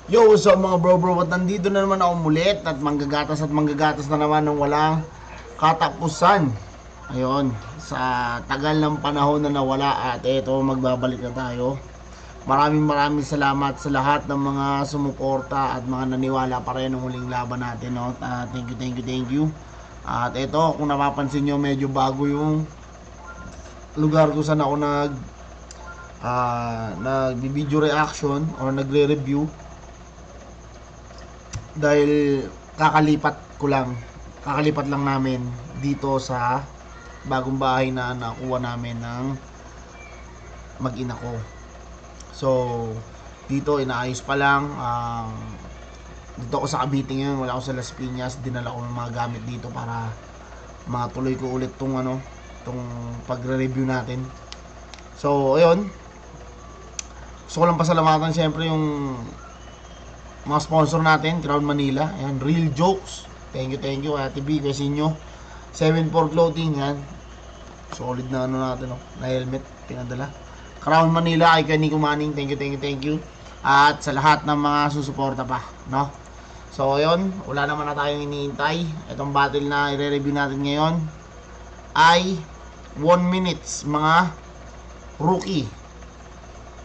Yo, what's up mga bro? At nandito na naman ako mulit at manggagatas na naman ng walang katapusan. Ayun, sa tagal ng panahon na nawala at eto magbabalik na tayo. Maraming salamat sa lahat ng mga sumuporta at mga naniwala pa rin ng huling laban natin, no? Thank you. At eto, kung napapansin nyo, medyo bago yung lugar ko saan ako nag-video reaction or nagre-review. Dahil kakalipat lang namin dito sa bagong bahay na nakuha namin ng mag-ina ko. So dito inaayos pa lang. Dito ako sa Cavite ngayon, wala ako sa Las Piñas. Dinala ko ng mga gamit dito para matuloy ko ulit tong pagre-review natin. So ayun, gusto ko lang pasalamatan syempre yung mga sponsor natin, Crown Manila, ayan, Real Jokes, thank you Ate B, kasi nyo 7-4 clothing, yan, solid na natin, na helmet, pinadala, Crown Manila, kay Nico Manning, thank you, at sa lahat ng mga susuporta pa, no? So ayun, wala naman na tayong iniintay. Itong battle na i-review natin ngayon ay 1 minutes, mga rookie,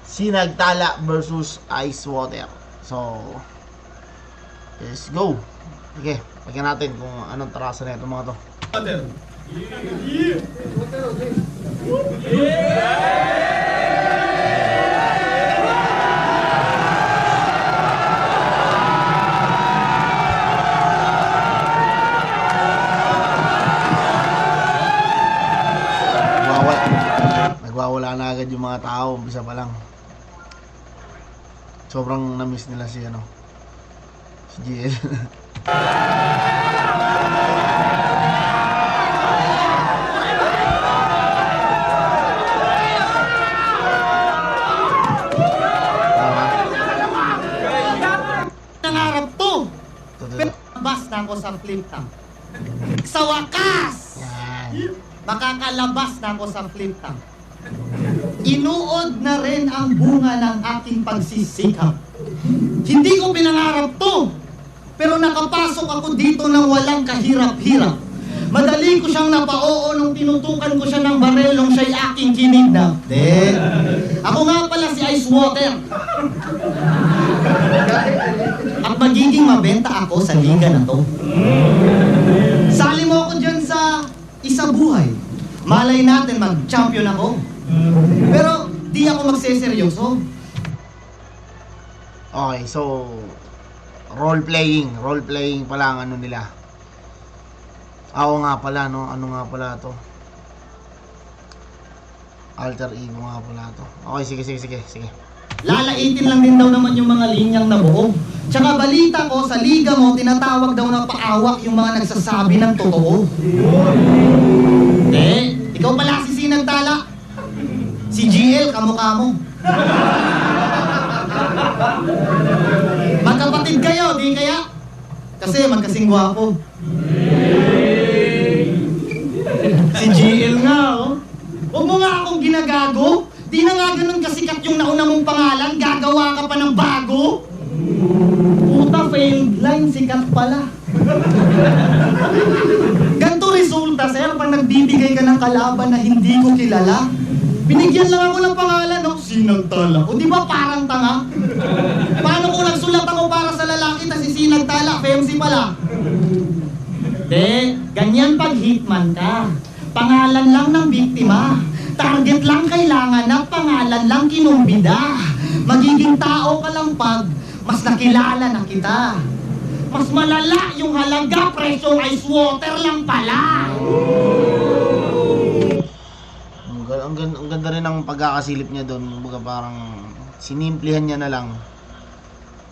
Sinagtala versus Ice Water. So, let's go. Okay, pagyan natin kung anong tarasan na ito mga to. Nagwawala na agad yung mga tao, umpisa pa lang. Sobrang na-miss nila si GL. Nangarap to. Pero basta ako sa flip tank. Sa wakas! Makakalabas na ako sa flip tank. Inuod na rin ang bunga ng aking pagsisikap. Hindi ko pinangarap to, pero nakapasok ako dito ng walang kahirap-hirap. Madali ko siyang napaoo nung tinutukan ko siya ng barel nung siya'y aking kinidnap. Ako nga pala si Ice Water. At magiging mabenta ako sa liga na to. Sali mo ako dyan sa isa buhay. Malay natin mag-champion ako. Pero di ako magseseryoso. Okay, so role playing pala ang ano nila. Ako nga pala, no? Ano nga pala to? Alter ego nga pala to. Okay, sige. Lalaitin lang din daw naman yung mga linyang nabuo. Tsaka balita ko, sa liga mo, tinatawag daw na paawak yung mga nagsasabi ng totoo. Ikaw pala si Sinagtala. Si GL, kamukha mo. Magkapatid kayo, di kaya? Kasi magkasing gwapo. Si GL nga, oh. Huwag mo nga akong ginagago. Di na nga ganun kasikat yung nauna mong pangalan, gagawa ka pa ng bago. Puta, failed line, sikat pala. Ganto resulta, sir, pag nagbibigay ka ng kalaban na hindi ko kilala. Binigyan lang ako ng pangalan, no? Sinagtala. O di ba parang tanga? Paano kung nagsulat ako para sa lalaki ta si Sinagtala? FMC pala. Ganyan pag hitman ka. Pangalan lang ng biktima. Target lang kailangan at pangalan lang kinumbida. Magiging tao ka lang pag mas nakilala na kita. Mas malala yung halaga, presyo Ice Water lang pala. Ang ganda rin ng pagkakasilip niya doon. Kumbaga parang sinimplihan niya na lang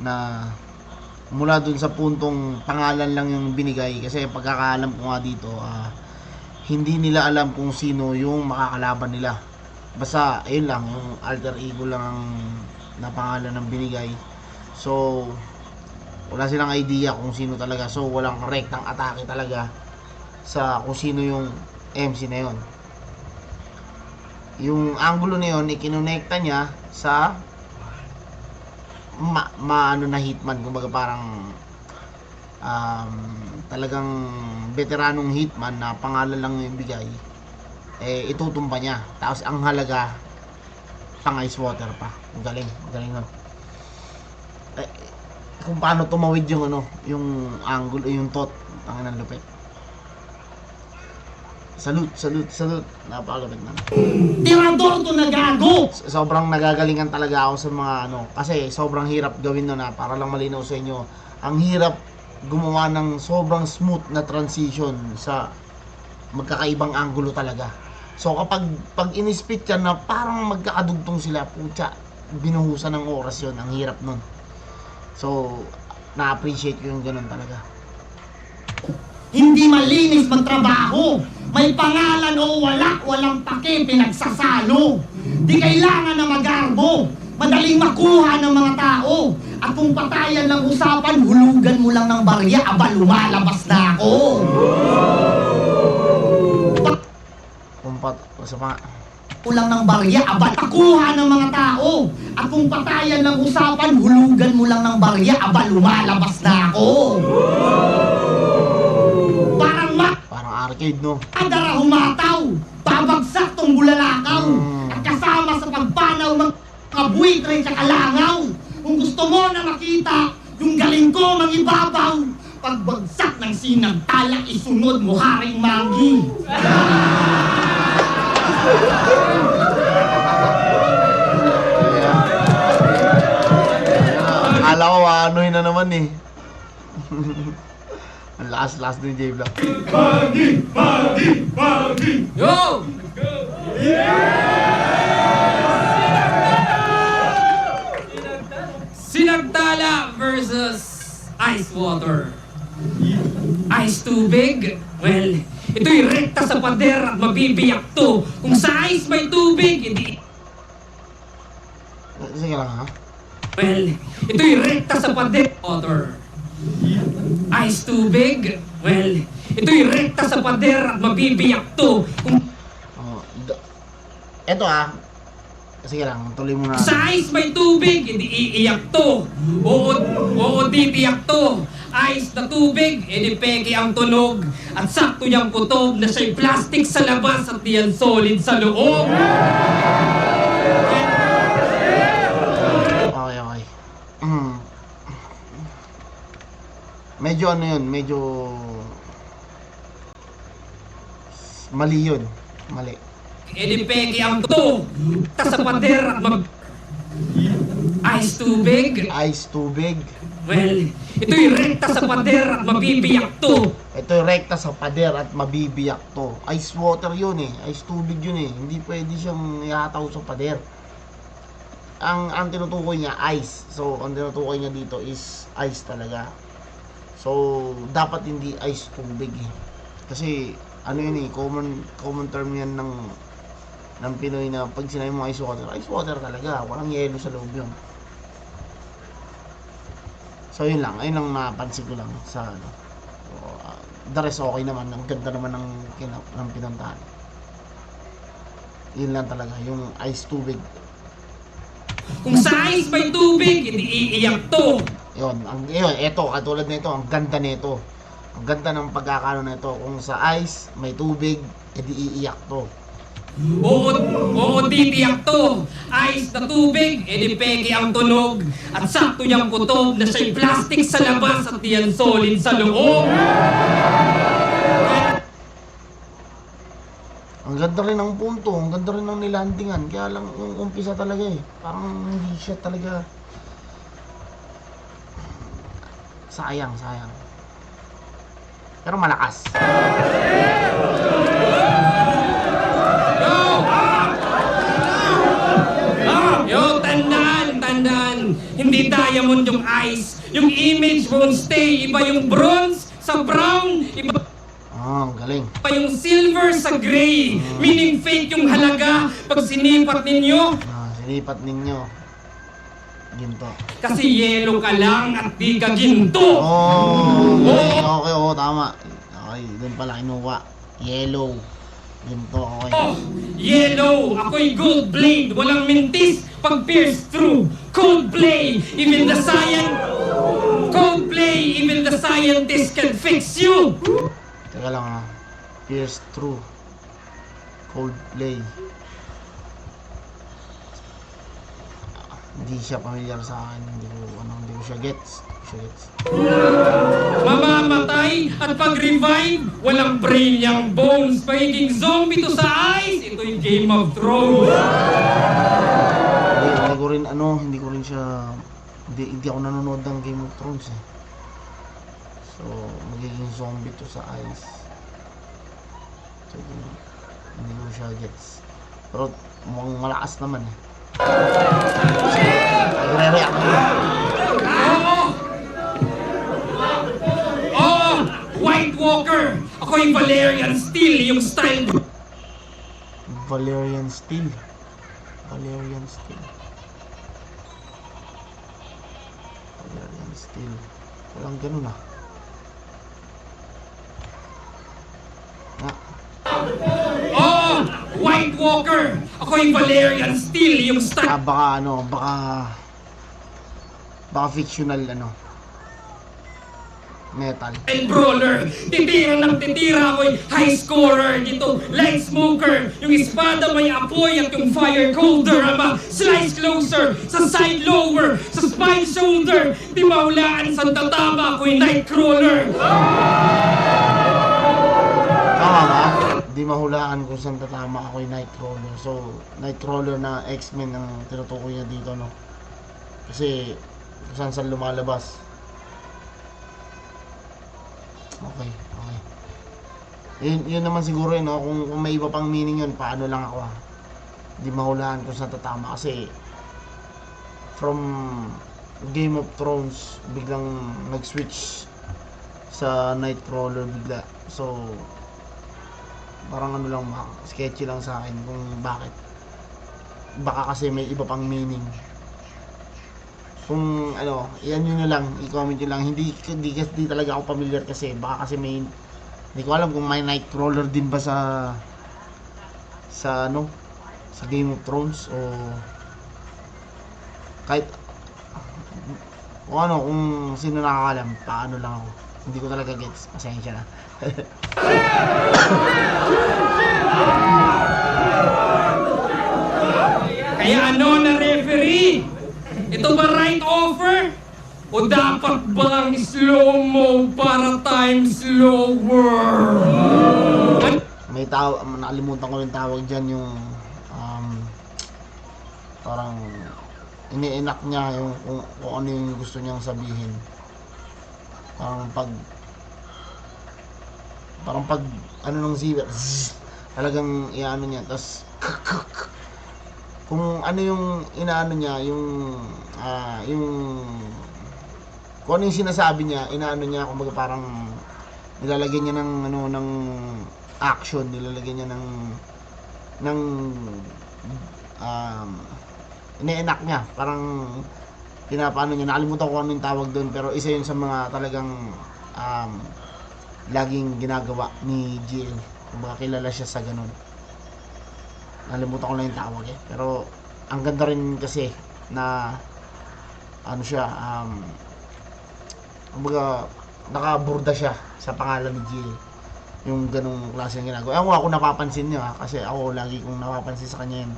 na mula doon sa puntong pangalan lang yung binigay. Kasi pagkakaalam ko nga dito, hindi nila alam kung sino yung makakalaban nila. Basta ayun lang, yung alter ego lang ang na pangalan ng binigay. So wala silang idea kung sino talaga. So walang rektang atake talaga sa kung sino yung MC na yon. Yung angulo na yun, ikinonekta niya sa ano na hitman, kumbaga parang talagang veteranong hitman na pangalan lang yung ibigay, eh itutumpa niya. Tapos ang halaga pang ice water pa. Galing nun. Eh, kung paano tumawid yung ano, yung angle, yung tot, ang ng lupit. Salute. Napakalupit na. Tirador to na gago! Sobrang nagagalingan talaga ako sa mga ano, kasi sobrang hirap gawin no, na para lang malinaw sa inyo. Ang hirap gumawa ng sobrang smooth na transition sa magkakaibang angulo talaga. So kapag in-split yan na parang magkakadugtong sila, putya, binuhusan ng oras yon, ang hirap nun. So na-appreciate ko yung ganun talaga. Hindi malinis magtrabaho. May pangalan o walang pake, pinagsasalo. Di kailangan na magarbo. Madaling makuha ng mga tao. At kung patayan ng usapan, hulugan mo lang ng barya, aba lumalabas na ako. Sa mga Ulang ng barya, aba makuha ng mga tao. At kung patayan ng usapan, hulugan mo lang ng barya, aba lumalabas na ako. parang arcade, no? Adara humataw, babagsak tong bulalakaw, at kasama sa pagpanaw ng kabuitre sa kalangaw. Kung gusto mo na makita yung galing ko mangibabaw, pagbagsak ng sinagtala, isunod mo haring manggi. Akala ko ano'y na naman eh. Ang lakas ni J Block. Yo! Sinagtala versus ice water. Ice tubig? Well, ito'y rekta sa pader at mabibiyak to. Kung sa ice may tubig, hindi... Sige lang ha. Well, ito'y rekta sa pader water. Ice tubig? Well, ito'y rekta sa pader at mabibiyak to. Kung Eto ha. Sige lang, tuloy mo na. sa ice may tubig, hindi iiyak to. Oo, titiyak to. Ice na tubig, edi peke ang tunog. At sakto niyang kutob na siya'y plastic sa labas at diyan solid sa loob. Okay. Medyo ano yun, medyo mali yun. Mali. Edi peke ang to. Sa pader at ice tubig? Ice tubig. Well, ito'y rekta sa pader at mabibiyak to. Ito rekta sa pader at mabibiyak to. Ice water yun eh. Ice tubig yun eh. Hindi pwede siyang ihataw sa pader. Ang tinutukoy niya, ice. So, ang tinutukoy niya dito is ice talaga. So, dapat hindi ice tubig eh. Kasi, ano yun eh, common term yan ng Pinoy na pag sinabi mo ice water talaga. Walang yelo sa loob yun. So, yun lang. Ayun lang napansin ko lang sa ano. So, the rest okay naman. Ang ganda naman ng pinuntahan. Yun lang talaga. Yung ice tubig. Kung sa ice may tubig, hindi iiyak to. Yun, eto, katulad nito, ang ganda nito. Ang ganda ng pagkakano nito. Kung sa ice, may tubig, edi iiyak to. Oo, titiyak to. Ice na tubig, edi peke ang tunog. At sakto niyang kutob na siya'y plastic sa labas at diyan solid sa loob. Ang ganda rin ng punto, ang ganda rin ng nilandingan. Kaya lang, yung umpisa talaga eh. Parang hindi siya talaga. Sayang. Pero malakas. Yo, tandaan. Hindi diamond yung ice. Yung image won't stay. Iba yung bronze sa brown. Iba Ang galing. pa yung silver sa gray. Meaning fake yung halaga pag sinipat ninyo. Sinipat ninyo. Ginto. Kasi yellow ka lang at di ka ginto. Okay, tama. Okay, doon pala kinuha. Yellow. Ganito, okay. Oh, yellow, ako'y gold blade, walang mintis pag pierce through. Coldplay, even the scientist can fix you. Teka lang pierce through. Coldplay. Hindi siya familiar sa akin. Hindi ko siya gets. Mamamatay at pag-revive, walang brain yung bones. Pagiging zombie to sa eyes, ito yung Game of Thrones. Hindi ko rin siya, hindi ako nanonood ng Game of Thrones eh. So, magiging zombie to sa eyes. So, hindi ko siya gets. Pero, mukhang malakas naman eh. Nagre-react na. White Walker! Ako yung Valerian Steel, yung style. Valerian Steel. Walang ganun ah. White Walker! Ako yung Valerian Steel, yung style. Baka fictional metal. And brawler, titira ng titira ako'y high scorer dito, light smoker, yung espada may apoy at yung fire colder, ama, slice closer, sa side lower, sa spine shoulder, di maulaan sa tatama ako'y nightcrawler. Tama ba? Di mahulaan kung saan tatama ako yung Nightcrawler. So, Nightcrawler na X-Men ang tinutukoy niya dito, no? Kasi, kung saan lumalabas. Okay. Yun naman siguro yun, no? Kung may iba pang meaning yun, paano lang ako, Di mahulaan kung saan tatama. Kasi, from Game of Thrones, biglang nag-switch sa Nightcrawler bigla. So, parang sketchy lang sa akin kung bakit. Baka kasi may iba pang meaning. Kung yan yun na lang, i-comment nyo lang. Hindi talaga ako familiar kasi baka kasi hindi ko alam kung may Nightcrawler din ba sa Game of Thrones o kahit kung sino nakakalam, paano lang ako. Hindi ko talaga gets. Pasensya na. Kaya na referee? Ito ba right offer? O dapat bang slow-mo para time slower? May nakalimutan ko yung tawag dyan, yung parang ini-enact niya yung kung ano yung gusto niyang sabihin. Parang pag ng zebra, talagang iano niya, tas kung ano yung inaano niya, yung kung ano yung sinasabi niya, inaano niya, kumbaga parang nilalagyan niya ng action, nilalagyan niya ng ine-enact niya, parang pinapaano niya, nakalimutan ko ano yung tawag doon, pero isa yun sa mga talagang laging ginagawa ni GL. Kumbaga kilala siya sa ganun. Nakalimutan ko lang yung tawag pero ang ganda rin kasi na siya, kumbaga nakaburda siya sa pangalan ni GL. Yung ganung klase ng ginagawa. Ako napapansin niya kasi ako lagi kong napapansin sa kanya yun.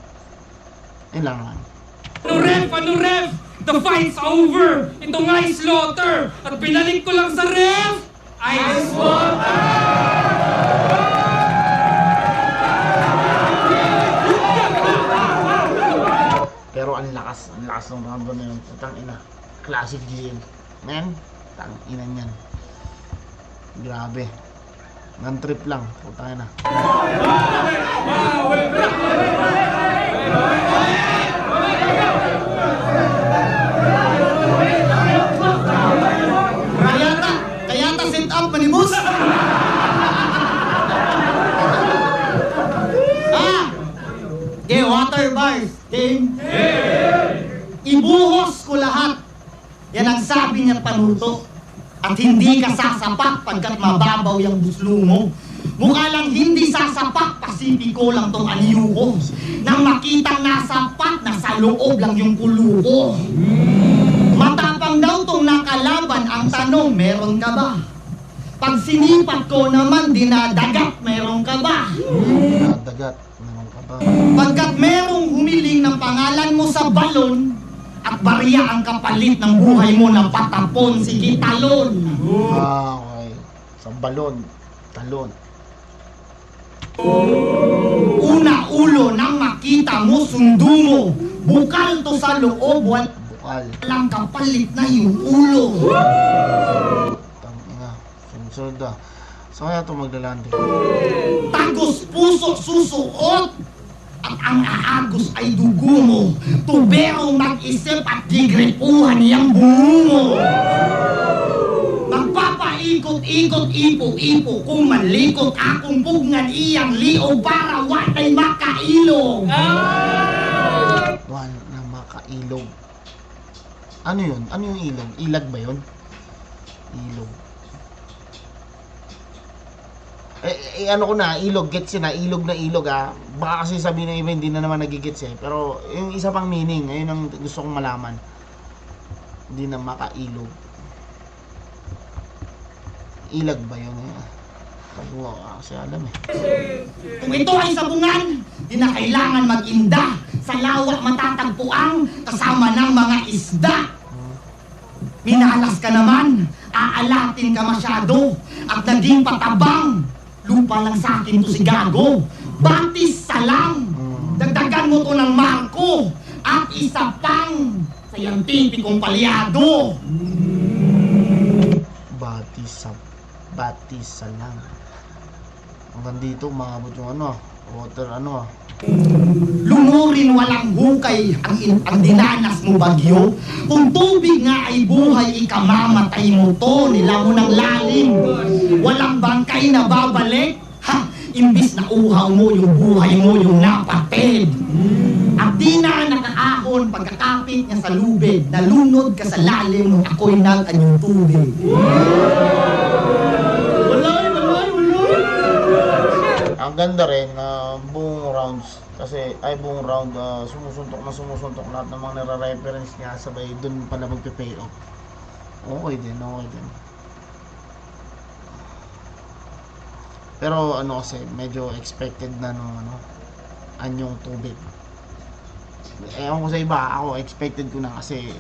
Yun lang naman. Ano ref? The fight's over! Ito nga slaughter! At binalik ko lang sa ref! Ice water! Pero ang lakas ng round na yun. Putang ina. Classic GL. Man, tang ina niyan. Grabe. Trip lang. Putang ina. Kayata set up manimos. Water bars. Game. Ibuhos ko lahat. Yan ang sabi niya panuto. At hindi ka sasapak pagkat mababaw yung buslo mo. Mukha lang hindi sasapat, Pasipiko lang tong anyo ko. Nang makitang nasapat, nasa loob lang yung kulo ko. Matapang daw tong nakalaban, ang tanong, meron ka ba? Pag sinipat ko naman, dinadagat, meron ka ba? Dagat, meron ka ba? Pagkat merong humiling ng pangalan mo sa balon, at barya ang kapalit ng buhay mo na patapon, sige talon. Okay. Sa balon, talon. Una ulo nang makita mo, sundo mo. Bukal to sa loob, Bukal. walang kapalit na yung ulo. Tangina. Sunod ah. So kaya ito maglalandi. Tagos puso susuot. At ang aagos ay dugo mo. Tubero mag-isip at digripuhan niyang bungo mo. Magpapaikot-ikot, ipo-ipo. Kung manlikot akong bugngan iyang liog para watay makailog. Wala na makailog. Ano yun? Ano yung ilog? Ilag ba yun? Ilog. Ano ko na, ilog, gets yun na, ilog na ilog ah. Baka kasi sabihin ng iba, hindi na naman nagigets eh. Pero yung isa pang meaning, ayun ang gusto kong malaman. Hindi na makailog. Ilag ba yun eh? Tago ako kasi alam eh. Kung ito ay sabungan, di na kailangan mag-inda. Sa lawak matatagpuan, kasama ng mga isda. Minalas ka naman, aalatin ka masyado, at naging patabang. Lupa lang sa akin to si Gago. Batis salang. Dagdagan mo to ng marko. At isa pang sayantipikong palyado. Batis sa lang. Hanggang dito, umabot yung ano, water ano. Lumurin walang hukay ang dinanas mo bagyo. Kung tubig nga ay buhay, ikamamatay mo to. Nila mo ng lalim. Walang bangkay na babalik. Ha! Imbis na uhaw mo yung buhay mo yung napatid. At di na nakaahon pagkakapit niya sa lubid. Nalunod ka sa lalim nung ako'y ng kanyang tubig. Walay! Ang ganda rin na buong rounds kasi buong round sumusuntok lahat ng mga nare-reference niya sabay dun pala magpe-pay off. Okay din. Pero ano kasi medyo expected na nung anyong tubig. Ewan ko sa iba, ako expected ko na kasi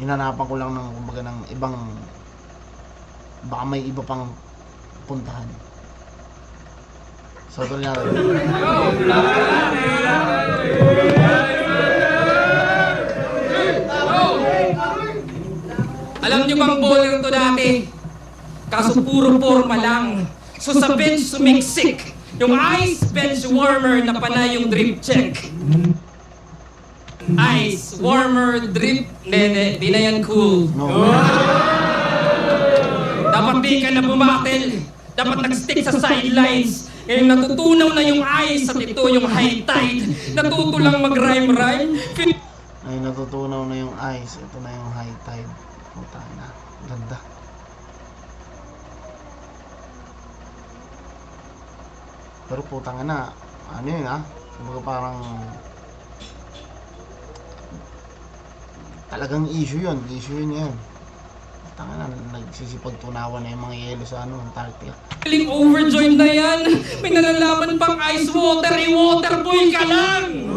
hinanapan ko lang ng kumbaga ng ibang baka may iba pang puntahan. So, ito na natin. Alam niyo bang bowler to dati? Kaso puro forma lang. So sa bench sumiksik. Yung ice bench warmer na panay yung drip check. Ice warmer drip. Di na yan cool. No. Dapat di ka na bumatel. Dapat nag-stick sa sidelines. Ngayon natutunaw na yung ice at ito yung high tide. Natuto lang mag-rhyme-rhyme. Ay, natutunaw na yung ice. Ito na yung high tide. Puta na. Ganda. Pero putang na. Ano yun ah? Kumbaga parang talagang issue yun. Issue yun yan. Tanga na, nagsisipagtunawan na yung mga yelo sa Antarctica. Feeling overjoyed na yan. May nalalaman pang ice water. Water boy ka lang.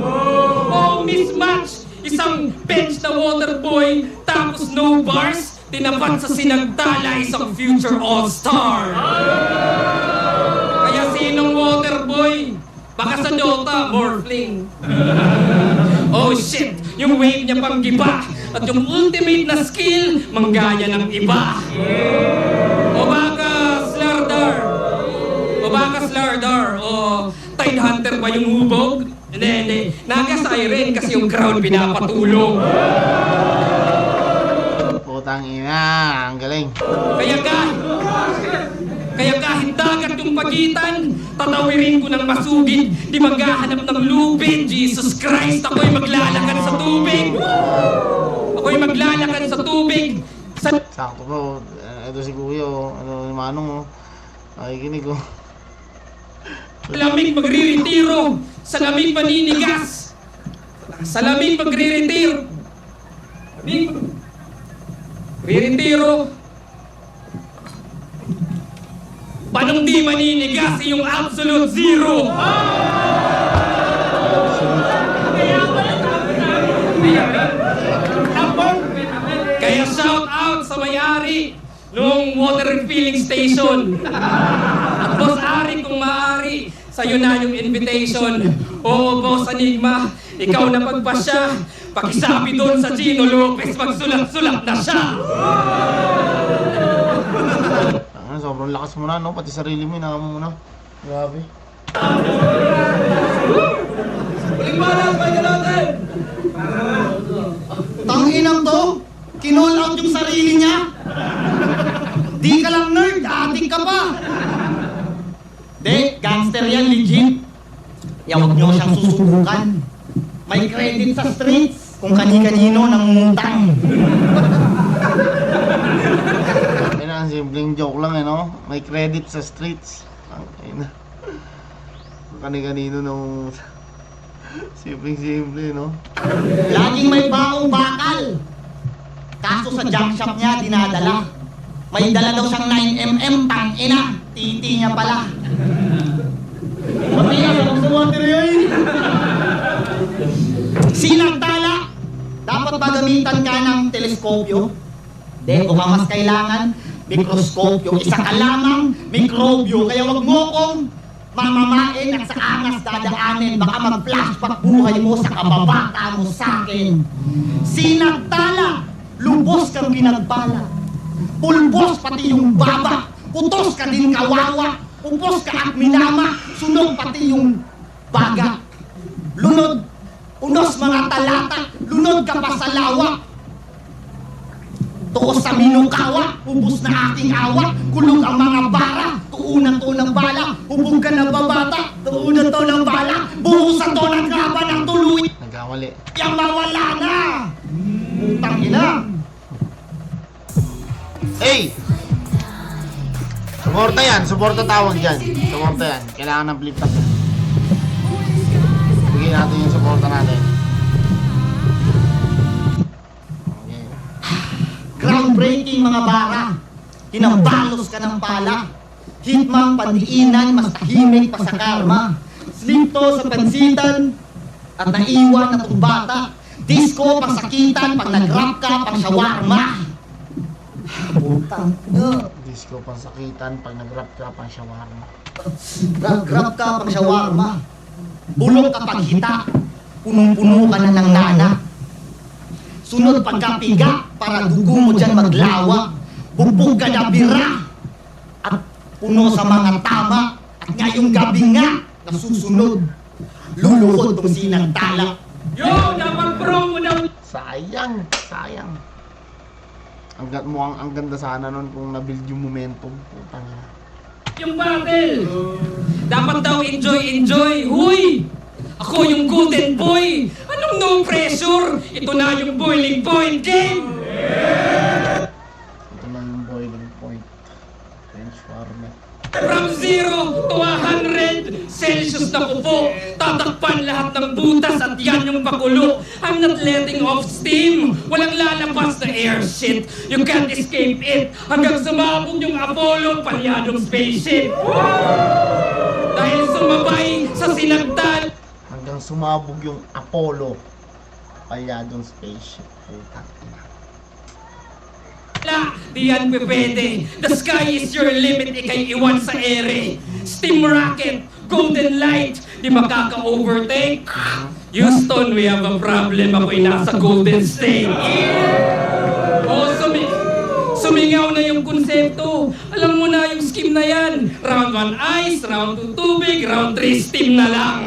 Oh, mismatch. Isang bench na water boy. Tapos no bars. Tinapat sa sinagtala isang future all-star. Kaya sinong water boy? Baka sa Dota, Morphling. Oh shit, yung wave niya pang giba. At yung ultimate na skill, manggaya ng iba. O baka Slardar. O Tide Hunter ba yung hubog? Hindi. Naga-siren kasi yung crowd pinapatulog. Putang ina, ang galing. Kaya kahit dagat yung pagitan, tatawirin ko ng masugid, di maghahanap ng lupin. Jesus Christ, ako'y maglalakad sa tubig. Sa Sakto po. Ito si Kuya, oh. Ano, yung manong, oh. Nakikinig, oh. lamig magre-retiro, sa lamig maninigas, sa lamig magre-retiro. Re-retiro. Panong di maninigas yung absolute zero. Kaya shout out sa may-ari nung water refilling station. At Boss Ari, kung maaari, sa'yo na yung invitation. Oo, Boss Enigma, ikaw na pagpasya. Pakisabi doon sa Gino Lopez, magsulat-sulat na siya. Sobrang lakas mo na, no? Pati sarili mo, inaka mo muna. Grabe. Tanginang to, kinall out yung sarili niya. Di ka lang nerd, adik ka pa. Di, gangster yan, legit. Huwag nyo siyang susubukan. May credit sa streets kung kani-kanino nangungutang. Ayun na, simpleng joke lang, eh, no? May credit sa streets. Ayun na. Kani-kanino nung... Simpleng-simple, no? Laging may baong bakal. Kaso sa junk shop niya, dinadala. May dala daw siyang 9mm, tangina. Titi niya pala. Sinagtala. Dapat ba gamitan ka ng teleskopyo? Di, kung ang mas kailangan, mikroskopyo. Isa ka lamang, mikrobyo. Kaya wag mo kong mamamain at sa angas dadaanin. Baka mag-flashback buhay mo sa kababata mo sa akin. Sinagtala. Lubos kang pinagpala. Pulbos pati yung baba. Putos ka din kawawa. Upos ka at minama. Sunog pati yung baga. Lunod. Unos mga talata. Lunod ka pa sa lawa. Tuos sa minukawa. Ubus na aking awa. Kulog ang mga bara. Tuunan to ng bala. Hubog ka na babata. Tuunan to ng bala. Buhusan to ng laban ng tuloy. Nagkamali. Yang mawala na. Putang ina. Hey! Suporta yan, suporta tawag dyan. Suporta yan, kailangan ng flip top. Bigyan natin yung suporta natin. Okay. Groundbreaking mga bara. Hinabalos ka ng pala. Hitmang pandiinan, mas tahimik pa sa karma. Slimto sa pansitan at naiwan na tumbata. Disco pang sakitan, pag nag-rap ka, pang shawarma. Putang ina. Disco pang sakitan, pag nag-rap ka pang shawarma. Nag-rap ka pang shawarma. Bulok kapag hita. Punong-puno ka na ng nana. Sunod pagkapiga para dugo mo dyan maglawa. Bubog ka na bira. At puno sa mga tama. At ngayong gabi nga nasusunod. Luluhod tong sinagtala. Yo, dapat promo daw. Sayang, sayang. Ang ganda sana nun kung na-build yung momentum. Putang ina. Yung battle. Dapat daw enjoy. Huy! Ako yung golden boy. Anong no pressure? Ito na yung boiling point game. Ito na yung boiling point. French warmer. From 0 to 100 Celsius na upo. Tatakpan lahat ng butas at yan yung pakulo. I'm not letting off steam. Walang lalabas na air shit. You can't escape it. Hanggang sumabog yung Apollo, palyadong spaceship. Dahil sumabay sa sinagtal. Hanggang sumabog yung Apollo. Palyadong spaceship. Putang ina. Di yan pwede. The sky is your limit, ikay iwan sa ere. Steam rocket, golden light, di makaka-overtake. Houston, we have a problem. Ako'y nasa Golden State. Oh, sumingaw na yung konsepto. Alam mo na yung scheme na yan. Round 1 ice, round 2 tubig, round 3 steam na lang.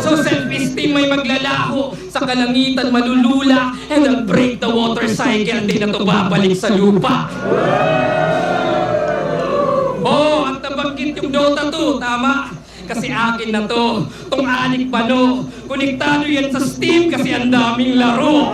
So self-esteem may maglalaho, sa kalangitan malulula, and I'll break the water cycle, di na to babalik sa lupa. Oh, at nabanggit yung Dota 2, tama? Kasi akin na to, tong anik pano. Konektado yan sa Steam kasi ang daming laro.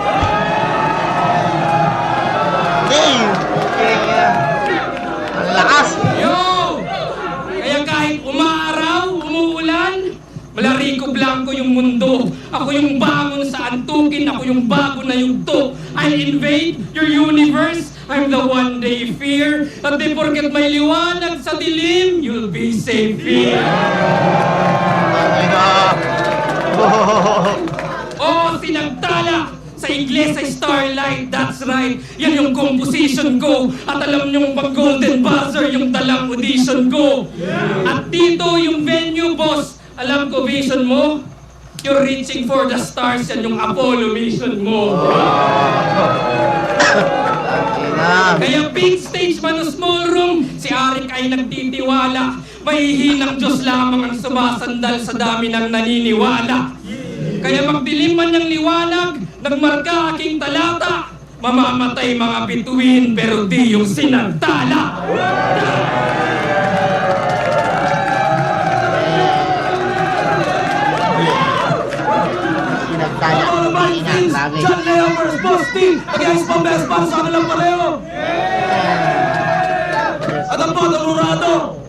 mundo. Ako yung bangon sa antukin, ako yung bago na yugto. I'll invade your universe, I'm the one they fear. At di porket may liwanag sa dilim, you'll be safe here. Ay na. Oh, sinagtala! Sa Ingles ay Starlight, that's right. Yan yung composition ko. At alam niyong pag Golden Buzzer, yung dalang audition ko. At dito yung venue, boss. Alam ko vision mo? You're reaching for the stars, yan yung Apollo mission mo. Ay na. Kaya big stage man o small room, si Arik ay nagtitiwala. Mahihinang Diyos lamang ang sumasandal sa dami ng naniniwala. Kaya magdilim man niyang liwanag, nagmarka aking talata, mamamatay mga bituin pero di yung sinagtala. Pinagtala. Ina, grabe. John Leo first boss team, against pang-best para sa kanilang pareho. At ang bottom murado,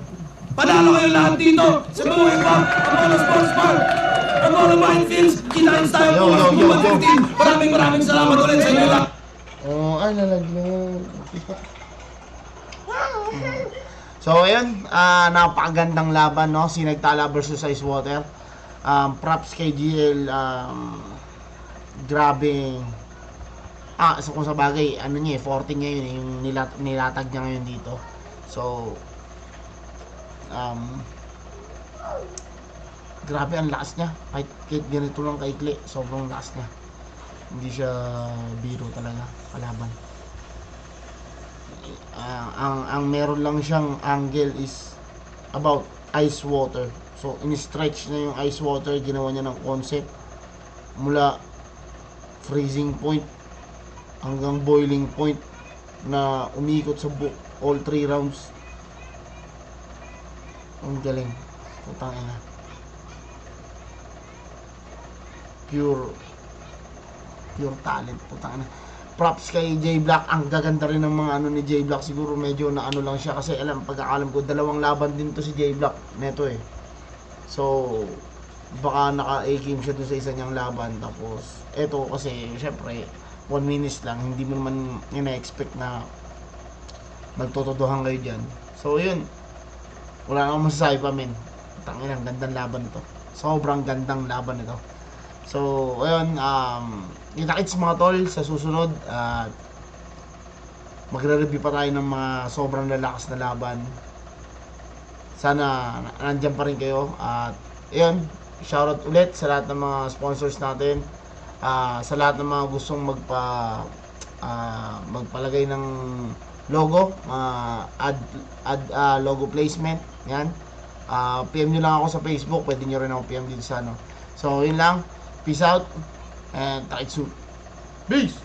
panalo kayo lahat dito sa Buhay Pop, Apollo Sports Park. Apollo Minefields, kita-kits tayo Yo, po sa yo, yo, Buhay yo. Team. Maraming salamat ulit sa inyo lahat. Oh, nalaglag. So, ayun, napakagandang laban, no? Sinagtala versus Icewater. Props kay GL, grabe. So kung sa bagay, ano niya, 40 niya yun, yung nilatag niya ngayon dito. So, grabe ang lakas niya. Kahit ganito lang kaikli, sobrang lakas niya. Hindi siya biro talaga, kalaban. Ang meron lang siyang angle is about ice water. So in-stretch na yung ice water, ginawa niya ng concept mula freezing point hanggang boiling point na umikot sa all 3 rounds. Ang galing. Putang ina. Pure talent, putang ina. Props kay J Black. Ang gaganda rin ng mga ano ni J Black. Siguro medyo na ano lang siya kasi pagkakalam ko, 2 laban din to si J Black neto eh. So baka naka-A-game siya dun sa isa niyang laban. Tapos eto kasi syempre 1 minutes lang, hindi mo naman ina-expect na magtotodohan kayo dyan. So yun, wala na akong masasabi pa, men. Tangina, ang gandang laban ito. Sobrang gandang laban ito. So ayun, kita-kits mga tol sa susunod. At magre-review pa tayo ng mga sobrang lalakas na laban. Sana nandiyan pa rin kayo. At ayun, shoutout ulit sa lahat ng mga sponsors natin. Sa lahat ng mga gustong magpalagay ng logo, logo placement, yan. PM nyo lang ako sa Facebook, pwede nyo rin ako PM dito sa ano. So yun lang, peace out and takitsu. Peace!